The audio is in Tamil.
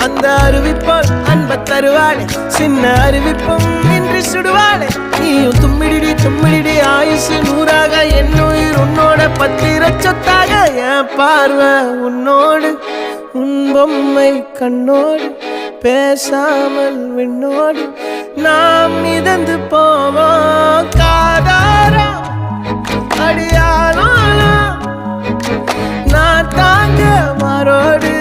அந்த அறிவிப்போல் அன்ப தருவாளே சின்ன அறிவிப்பும் இன்றி சுடுவாளே நீயும் தும்மிடி ஆயுசு நூறாக என் உயிர் உன்னோட பத்திர சொத்தாக என் பார்வை உன்னோடு உன் பொம்மை கண்ணோடு பேசாமல் விண்ணோடு நாம் மிதந்து போவோம் காதாரா அடியானாலும் நான் தாங்க மாறோடு